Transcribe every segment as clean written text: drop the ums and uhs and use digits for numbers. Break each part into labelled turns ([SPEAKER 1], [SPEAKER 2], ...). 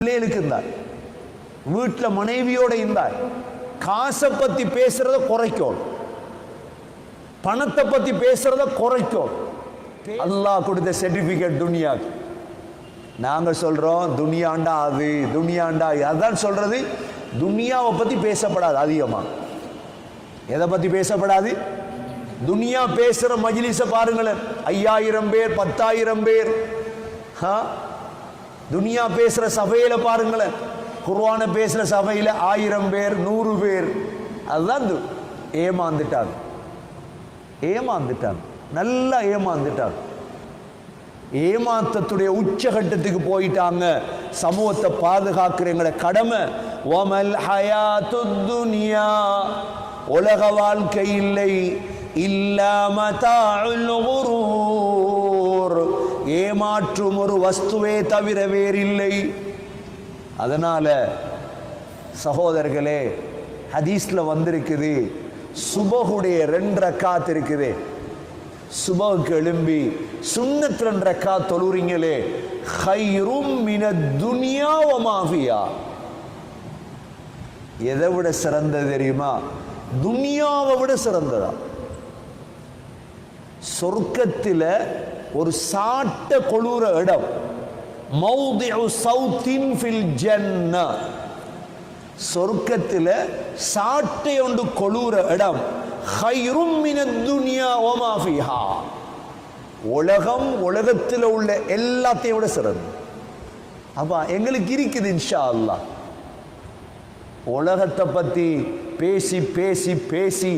[SPEAKER 1] பிள்ளைகளுக்கு இருந்தார், வீட்டில் மனைவியோட இருந்தார். காசை பத்தி பேசுறத குறைக்கும், பணத்தை பத்தி பேசுறத குறைக்கும். அல்லாஹ் கொடுத்த சர்டிபிகேட் துனியாக்கு. நாங்க சொல்றோம் துனியாண்டா அது, துனியாண்டா அதான் சொல்றது. துனியாவை பத்தி பேசப்படாது அதிகமா. எதை பத்தி பேசப்படாது? துனியா பேசுற மஜ்லிஸ பாருங்களேன், 5000 பேர் 10,000 பேர். துனியா பேசுற சபையில பாருங்களேன், குர்ஆன பேசுற சபையில 1000 பேர் 100 பேர். அதுதான் ஏமாந்துட்டாங்க, ஏமாந்துட்டாங்க, நல்லா ஏமாந்துட்டாங்க. ஏமாத்தத்துடைய உச்சகட்டத்துக்கு போயிட்டாங்க. சமூகத்தை பாதுகாக்கிற கடமை. வமல் ஹயாத்துத் துன்யா, உலக வாழ்க்கை இல்லை, இல்லா மதாஉல் குரூர், ஏமாற்றும் ஒரு வஸ்துவே தவிர வேறில்லை. அதனால சகோதரர்களே, ஹதீஸ்ல வந்திருக்குது, சுபஹுடைய 2 ரக்காத் இருக்குது. சுபஹுக்கு எழும்பி சுன்னத் 2 ரக்காத் தொழுறீங்களே, கைரும் மினத் துன்யா வ மா ஃபியா. எதை விட சிறந்தது தெரியுமா? துனியாவை விட சிறந்ததா? சொர்க்கத்தில் ஒரு சாட்ட கொளுற இடம், மௌதிஉ சௌத்தின் ஃபில் ஜன்னah, சொர்க்கத்தில் சாட்டை ஒன்று கொளுற இடம், கைரும் மினத் துன்யா வ மா ஃபிஹா. உலகம், உலகத்தில் உள்ள எல்லாத்தையும் விட சிறந்தது. அப்ப எங்களுக்கு இருக்குது இன்ஷா அல்லாஹ். உலகத்தை பத்தி பேசி பேசி பேசி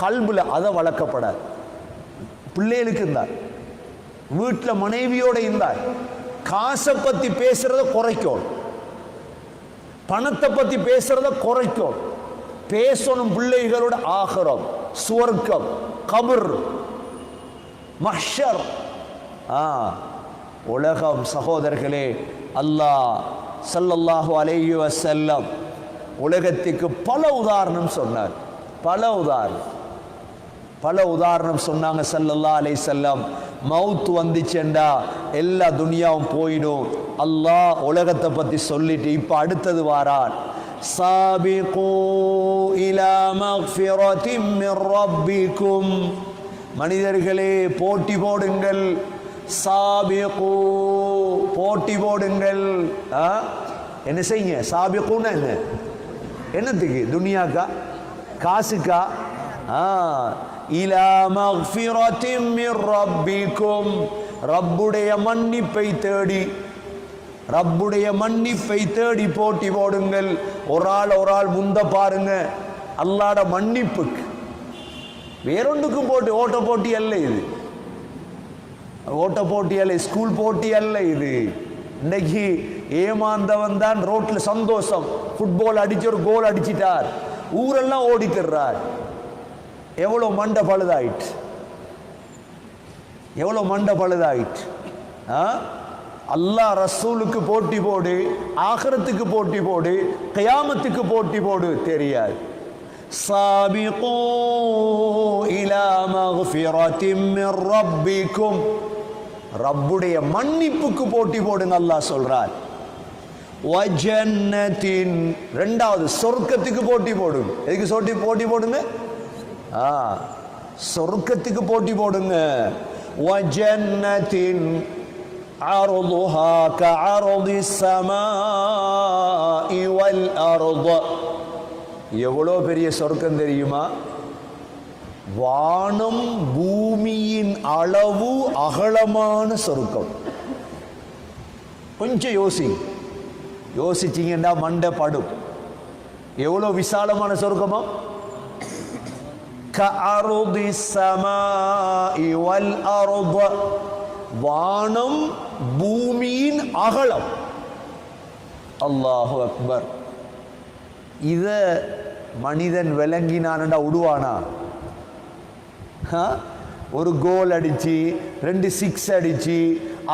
[SPEAKER 1] கல்புல அதை வளர்க்கப்படாது. பிள்ளைகளுக்கு இருந்தார், வீட்டில் மனைவியோட இருந்தார். காசை பத்தி பேசுறத குறைக்கும், பணத்தை பத்தி பேசுறத குறைக்கும். பேசணும் பிள்ளைகளோட ஆகிரம், சுவர்க்கம், கபர், மஹ்ஷர். உலகம் சகோதரர்களே, அல்லாஹ் ஸல்லல்லாஹு அலைஹி வஸல்லம் உலகத்துக்கு பல உதாரணம் சொன்னார். பல உதாரணம் சொன்னாங்க ஸல்லல்லாஹு அலைஹி வஸல்லம். மவுத் வந்துச்சேண்டா எல்லா துனியாவும் போயிடும். அல்லாஹ் உலகத்தை பத்தி சொல்லிட்டு இப்ப அடுத்தது வாரான். சாபிகூ இலா மக்ஃபிரத்தின் மிர் ரப்பிக்கும், மனிதர்களே போட்டி போடுங்கள். சாபிகூ, போட்டி போடுங்கள். என்ன செய்யுங்க? சாபிகூன்னா என்ன? என்னத்துக்கு? துனியாக்கா? காசுக்கா? இலா மக்ஃபிரத்தின் மிர் ரப்பிக்கும், ரப்புடைய மன்னிப்பை தேடி, ரப்புடைய மன்னிப்பை தேடி போட்டி போடுங்கள். ஒரு ஆள் முந்த பாருங்க அல்லாஹ்ட மன்னிப்புக்கு. வேறொன்றுக்கும் போட்டி, ஓட்ட போட்டி அல்ல இது, ஓட்ட போட்டி அல்ல, ஸ்கூல் போட்டி அல்ல இது. இன்னைக்கு ஏமாந்தவன் தான் ரோட்ல சந்தோஷம், ஃபுட்பால் அடிச்சு ஒரு கோல் அடிச்சிட்டார், ஊரெல்லாம் ஓடி தர்றார். எவ்வளவு மண்டை பழுதாயிட்டு, எவ்வளவு மண்டை பழுதாயிட்டு. அல்லாஹ் ரசூலுக்கு போட்டி போடு, ஆகிரத்துக்கு போட்டி போடு, கியாமத்துக்கு போட்டி போடு தெரியாது. சாபிகூ இலா மக்ஃபிரத்தின் மிர் ரப்பிக்கும், ரப்புடைய மன்னிப்புக்கு போட்டி போடுங்க அல்லாஹ் சொல்றார். வஜன்னத்தின், இரண்டாவது சொர்க்கத்துக்கு போட்டி போடுங்க. எதுக்கு போட்டி போடுங்க? சொர்க்கத்துக்கு போட்டி போடுங்க. வஜன்னத்தின் அர்துஹா கஅர்திஸ் ஸமாஇ வல் அர்து, எவ்வளோ பெரிய சொர்க்கம் தெரியுமா? வானம் பூமியின் அளவு அகலமான சொர்க்கம். கொஞ்சம் யோசிச்சீங்கன்னா மண்டை படும். எவ்வளோ விசாலமான சொர்க்கமா? கஅர்திஸ் ஸமாஇ வல் அர்து, வானம் பூமியின் அகலம். அல்லாஹு அக்பர். இத மனிதன் விளங்கினான்டா விடுவானா? ஒரு கோல் அடிச்சு 2 6 அடிச்சு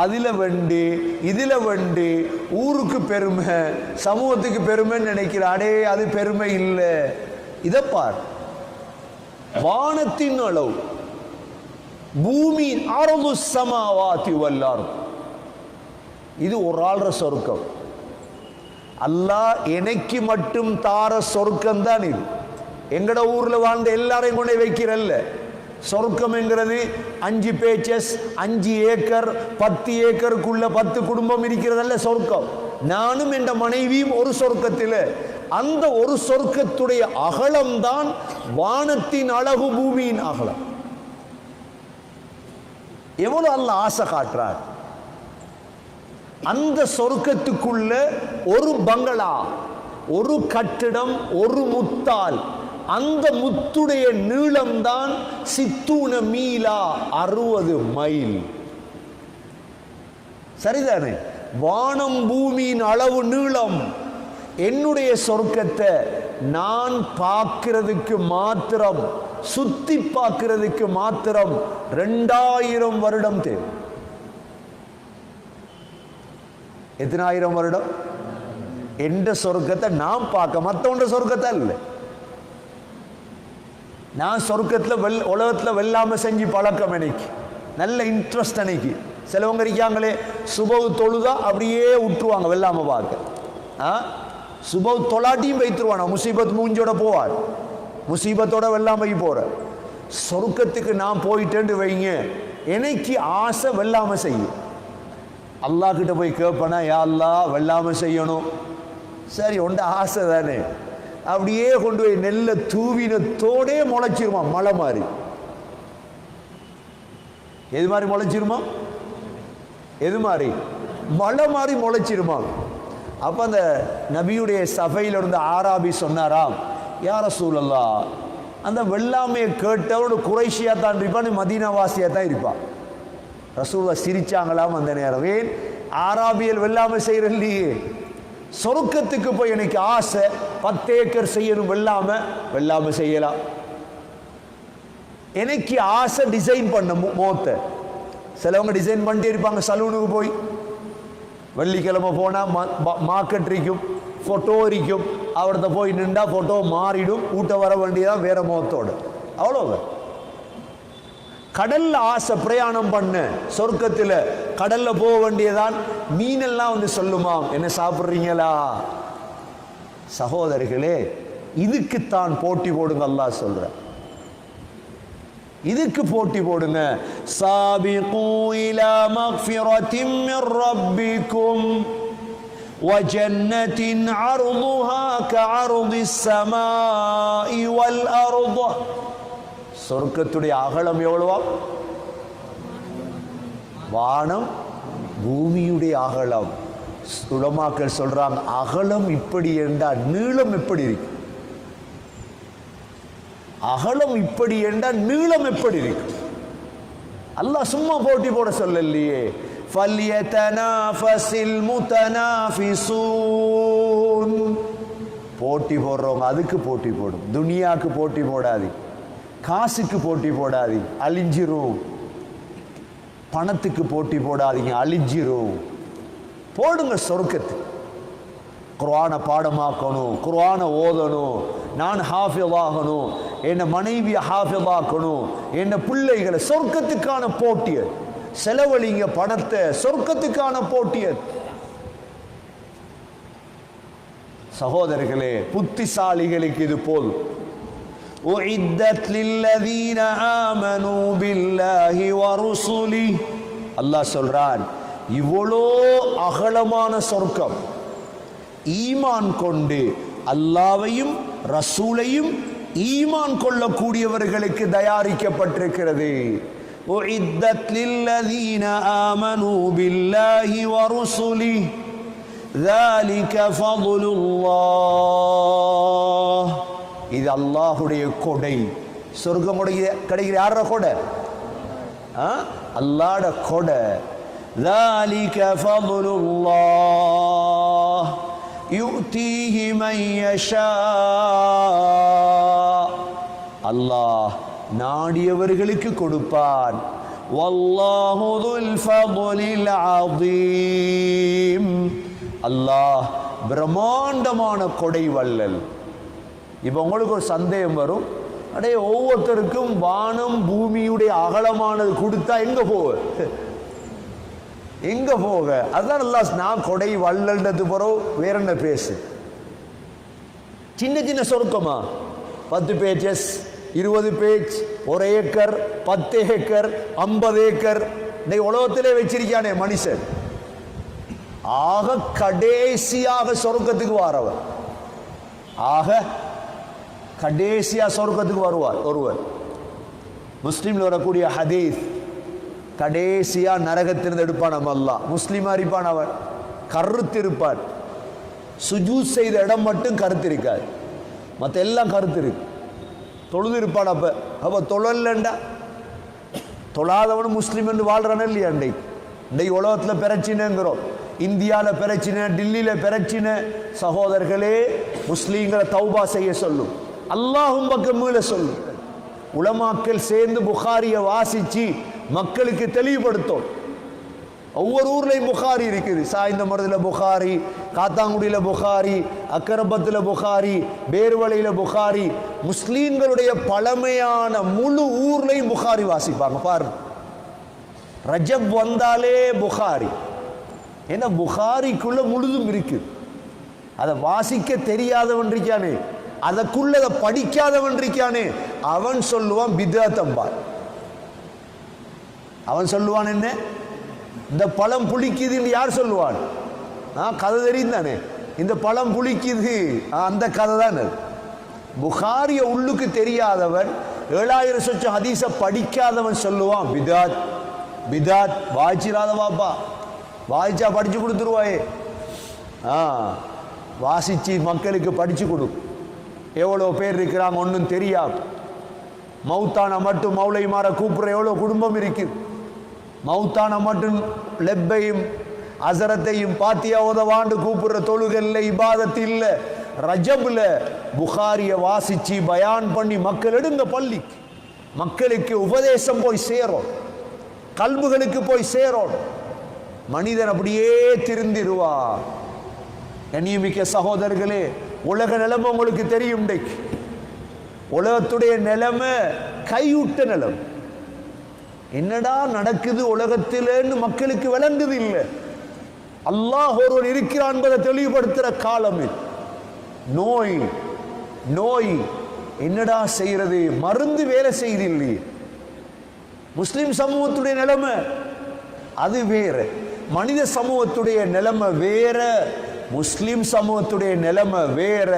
[SPEAKER 1] அதுல வெண்டு இதுல வெண்டு ஊருக்கு பெருமை, சமூகத்துக்கு பெருமைன்னு நினைக்கிறாடே, அது பெருமை இல்லை. இதை பார், வானத்தின் அளவு, பூமியின் அர்து ஸமாவாதி வல் அர்து, இது ஒரு ஆள்ற சொர்க்கம். அல்லாஹ் எனக்கு மட்டும் தார சொர்க்கம் தான் இது. எங்கட ஊர்ல வாழ்ந்த எல்லாரையும் கொண்டே வைக்கிறல்ல. சொர்க்கம் என்கிறது 5 பேச்சஸ், 5 ஏக்கர், 10 ஏக்கருக்குள்ள 10 குடும்பம் இருக்கிறதல்ல சொர்க்கம். நானும் என்ற மனைவியும் ஒரு சொர்க்கத்தில். அந்த ஒரு சொர்க்கத்துடைய அகலம்தான் வானத்தின் அழகு, பூமியின் அகலம். எவ்வளவு அல்லாஹ் ஆசை காட்டுறார். அந்த சொர்க்கத்துக்குள்ள ஒரு பங்களா, ஒரு கட்டிடம், ஒரு முத்தால். அந்த முத்துடைய நீளம்தான் 60 மீலா, 60 மைல். சரிதானே? வானம் பூமியின் அளவு நீளம். என்னுடைய சொர்க்கத்தை நான் பார்க்கிறதுக்கு மாத்திரம், சுத்தி பார்க்கிறதுக்கு மாத்திரம் 2000 வருடம் தேவை. எத்தனாயிரம் வருடம்? எந்த சொர்க்கத்தை நான் பார்க்க, மற்றவன்ற சொர்க்கத்தை இல்லை. நான் சொர்க்கத்தில் உலகத்தில் வெல்லாம செஞ்சு பழக்கம் எனக்கு நல்ல இன்ட்ரெஸ்ட். அன்னைக்கு சிலவங்க இருக்காங்களே சுபவு தொழுதா அப்படியே விட்டுருவாங்க வெல்லாம பார்க்க. சுபவு தொலாட்டியும் வைத்துருவானா, முசீபத் மூஞ்சோட போவார், முசீபத்தோட வெல்லாமைக்கு போற. சொர்க்கத்துக்கு நான் போயிட்டேன்னு வைங்க, எனக்கு ஆசை வெல்லாம செய்யும். அல்லா கிட்ட போய் கேட்பனா, யா அல்லாஹ் வெல்லாம செய்யணும். சரி உண்ட ஆசை தானே. அப்படியே கொண்டு போய் நெல்ல தூவினத்தோடே முளைச்சிருமா, மழை மாதிரி. எது மாதிரி முளைச்சிருமா? எது மாதிரி? மழை மாதிரி முளைச்சிருமா. அப்ப அந்த நபியுடைய சபையில் இருந்த ஆராபி சொன்னாராம், யா ரசூலல்லாஹ், அந்த வெள்ளாமையை கேட்டவனோட குறைஷியா தான் இருப்பான், மதீனாவாசியா தான் இருப்பான். ரசூலுல்லாஹ் சிரிச்சாங்களாம் அந்த நேரம். ஏன்? ஆராபியல் வெள்ளாமை செய்யற இல்லையே. சொர்க்கத்துக்கு போய் எனக்கு ஆசை 10 ஏக்கர் செய்யணும், வெள்ளாமை செய்யலாம். எனக்கு ஆசை டிசைன் பண்ண மோத்த. சிலவங்க டிசைன் பண்ணிட்டே இருப்பாங்க. சலூனுக்கு போய் வெள்ளிக்கிழமை போனா மார்க்கெட் இருக்கும், போட்டோ இருக்கும். அவர்கிட்ட போய் நின்றா போட்டோ மாறிடும், ஊட்ட வர வேண்டியதான் வேற முகத்தோடு. அவ்வளவு. கடல்ல ஆசை பிரயாணம் பண்ண, சொர்க்கத்தில் கடல்ல போக வேண்டியதான். மீனெல்லாம் வந்து சொல்லுமா, என்ன சாப்பிட்றீங்களா? சகோதரிகளே, இதுக்குத்தான் போட்டி போடுங்க. அல்லாஹ் சொல்ற, இதுக்கு போட்டி போடுங்க. சாபிகு இலா மக்ஃபிரத்தின் மிர் ரப்பிக்கும் வ ஜன்னத்தின் அர்துஹா கஅர்திஸ் ஸமாஇ வல் அர்ض. சொர்க்கத்துடைய அகலம் எவ்வளவா? வானம் பூமியுடைய அகலம். உலமாக்கள் சொல்றாங்க, அகலம் இப்படி என்றால் நீளம் எப்படி இருக்கு? அகலம் இப்படி என்றால் நீளம் எப்படி இருக்கு? அல்லாஹ் சும்மா போட்டி போட சொல்லலையே. ஃபல்யதனாஃபஸில் முதனாஃபிஸூன். போட்டி போடுறவங்க அதுக்கு போட்டி போடும். துனியாக்கு போட்டி போடாது, காசுக்கு போட்டி போடாது, அழிஞ்சிரும். பணத்துக்கு போட்டி போடாதீங்க, அழிஞ்சிரும். போடுங்க சொர்க்கத்துக்கு. குர்ஆனை பாடமாக்கணும், குர்ஆனை ஓதணும், நான் ஹாஃபிஸ் ஆகணும், என் மனைவியை ஹாஃபிஸ் ஆக்கணும், என் பிள்ளைகளை. சொர்க்கத்துக்கான போட்டியது. செலவழிங்க பணத்தை, சொர்க்கத்துக்கான போட்டியது. சகோதரர்களே, புத்திசாலிகளுக்கு இது போதும். உஇத்தத் லில்லதீன ஆமனூ பில்லாஹி வ ருசுலி. அல்லாஹ் சொல்றான், இவ்வளோ அகலமான சொர்க்கம் ஈமான் கொண்டு அல்லாவையும் ரசூலையும் ஈமான் கொள்ளக்கூடியவர்களுக்கு தயாரிக்கப்பட்டிருக்கிறது. உஇத்தத் லில்லதீன ஆமனூ பில்லாஹி வ ருசுலி ذلك فضل الله. இது அல்லாஹ்வுடைய கொடை. சொர்க்கம் கிடைக்கிற யாரோட கொடை? அல்லாஹ்வுடைய கொடை. ذلك فضل الله يؤتيه من يشاء. அல்லாஹ் நாடியவர்களுக்கு கொடுப்பான். والله ذو الفضل العظيم. அல்லாஹ் பிரம்மாண்டமான கொடை வள்ளல். இப்போ உங்களுக்கு ஒரு சந்தேகம் வரும், அடே ஒவ்வொருத்தருக்கும் வானம் பூமியுடைய அகலமானது கொடுத்தா எங்க போவ? எங்க போக? அதுதான் அல்லாஹ் நான் கொடை வள்ளல்ன்றது பிறகு வேற என்ன பேசு? சின்ன சின்ன சொருக்கமா 10 pages 20 page 1 acre 10 acre 50 acre இந்த உலகத்திலே வச்சிருக்கானே மனுஷன். ஆக கடைசியாக சொர்க்கத்துக்கு வாரவர், ஆக கடைசியா சொர்க்கத்துக்கு வருவார் ஒருவர். முஸ்லீம்ல வரக்கூடிய ஹதீஸ், கடைசியா நரகத்திலிருந்து எடுப்பான் அல்லாஹ். முஸ்லீமா இருப்பான், அவன் கருத்து இருப்பான். சுஜூத் செய்த இடம் மட்டும் கருத்து இருக்காது, மற்ற எல்லாம் கருத்து இருக்கு. தொழுது இருப்பான். அப்ப தொழலண்டா தொழாதவன் முஸ்லீம் என்று வாழ்றானே இல்லையா? இன்றைக்கு உலகத்தில் பிரச்சினைங்கிறோம், இந்தியாவில் பிரச்சினை, டில்லியில் பிரச்சினை. சகோதரர்களே, முஸ்லீம்களை தௌபா செய்ய சொல்லும், அல்லாஹும் பக்கம் மீள சொல்லும். உலமாக்கள் சேர்ந்து புகாரியை வாசிச்சு மக்களுக்கு தெளிவுபடுத்தும். ஒவ்வொரு ஊர்லையும் புகாரி இருக்குது. சாய்ந்த மருதில் புகாரி, காத்தாங்குடியில் புகாரி, அக்கரபத்தில் புகாரி, பேர்வளையில் புகாரி. முஸ்லீம்களுடைய பழமையான முழு ஊர்லையும் புகாரி வாசிப்பாங்க. பாருங்க, ரஜப் வந்தாலே புகாரி. ஏன்னா புகாரிக்குள்ள முழுதும் இருக்கு. அதை வாசிக்க தெரியாதவன் இருக்கானே, அதற்குள்ள அதை படிக்காதவன் இருக்கானே, அவன் சொல்லுவான் பித்அத்தம்பார். அவன் சொல்லுவான் என்ன, இந்த பழம் புளிக்குதுன்னு யார் சொல்லுவான்? கதை தெரியும் தானே, இந்த பழம் புளிக்குது, அந்த கதை தான். புகாரிய உள்ளுக்கு தெரியாதவன், 7000 சொச்சம் ஹதீஸ படிக்காதவன் சொல்லுவான் பிதாத் பிதாத். வாய்ச்சிராத வாப்பா, வாய்ச்சா படிச்சு கொடுத்துருவாயே. வாசிச்சு மக்களுக்கு படிச்சு கொடு. எவ்வளோ பேர் இருக்கிறாங்க ஒன்றும் தெரியாது. மௌத்தான மட்டும் மௌலைமார கூப்பிடுற எவ்வளோ குடும்பம் இருக்குது. மௌத்தான மட்டும் லெப்பையும் அசரத்தையும் பாத்தியா உதவாண்டு கூப்பிடுற தொழுகல்ல, இபாதத்து இல்லை. ரஜப்ல புகாரிய வாசிச்சு பயான் பண்ணி மக்கள் எடுங்க பள்ளிக்கு, மக்களுக்கு உபதேசம் போய் சேரும், கல்புகளுக்கு போய் சேரும். மனிதன் அப்படியே திருந்திருவா. கண்ணியமிக்க சகோதரர்களே, உலக நிலைமை உங்களுக்கு தெரியும். இன்றைக்கு உலகத்துடைய நிலைமை கைவிட்ட நிலைமை. என்னடா நடக்குது உலகத்திலேன்னு மக்களுக்கு விளங்குது இல்லை. அல்லாஹ் ஒருவன் இருக்கிறான் என்பதை தெளிவுபடுத்துற காலம். நோய் நோய் என்னடா செய்யறது? மருந்து வேலை செய்து இல்லையே. முஸ்லிம் சமூகத்துடைய நிலைமை அது வேற, மனித சமூகத்துடைய நிலைமை வேற, முஸ்லிம் சமூகத்துடைய நிலைமை வேற.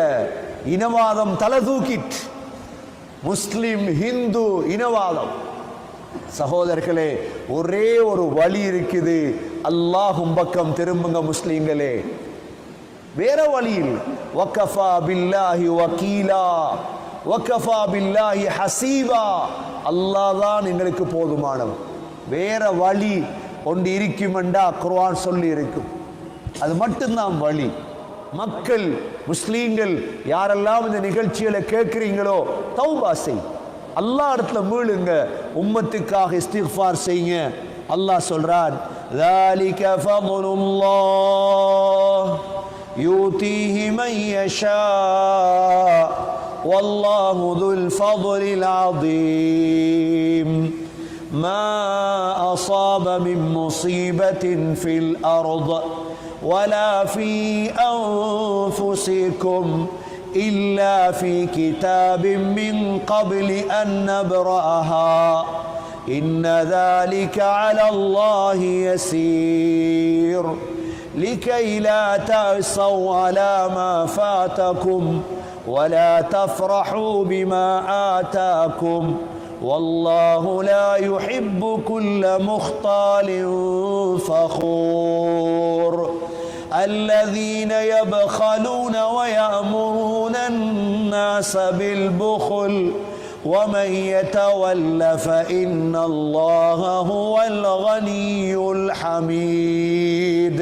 [SPEAKER 1] இனவாதம் தலை தூக்கிட்டு, முஸ்லிம் ஹிந்து இனவாதம். சகோதரர்களே, ஒரே ஒரு வழி இருக்குது, அல்லாஹும் பக்கம் திரும்புங்க முஸ்லிம்களே, வேற வழி இல்லை. வகஃபா பில்லாஹி வகீலா வகஃபா பில்லாஹி ஹசீபா. அல்லாஹ் தான் எங்களுக்கு போதுமானவன். வேற வழி ஒன்று இருக்குமெண்டா குர்ஆன் சொல்லி இருக்கும், அது மட்டும்தான் வழி. மக்கள் முஸ்லீம்கள் யாரெல்லாம் இந்த நிகழ்ச்சிகளை கேட்குறீங்களோ தௌபா செய், அல்லாஹ் இடத்துல மீளுங்க, உம்மத்துக்காக இஸ்திக்ஃபார் செய்யுங்க. அல்லாஹ் சொல்றான், ذَلِكَ فَضْلُ اللَّهِ يُؤْتِيهِ مَن يَشَاءُ وَاللَّهُ ذُو الْفَضْلِ الْعَظِيمِ مَا أَصَابَ مِن مُّصِيبَةٍ فِي الْأَرْضِ وَلَا فِي أَنفُسِكُمْ إِلَّا فِي كِتَابٍ مِّن قَبْلِ أَن نَّبْرَأَهَا إِنَّ ذَلِكَ عَلَى اللَّهِ يَسِيرٌ لِكَيْ لَا تَأْسَوْا عَلَى مَا فَاتَكُمْ وَلَا تَفْرَحُوا بِمَا آتَاكُمْ وَاللَّهُ لَا يُحِبُّ كُلَّ مُخْتَالٍ فَخُورٍ الذين يبخلون ويأمرون الناس بالبخل ومن يتول فإن الله هو الغني الحميد.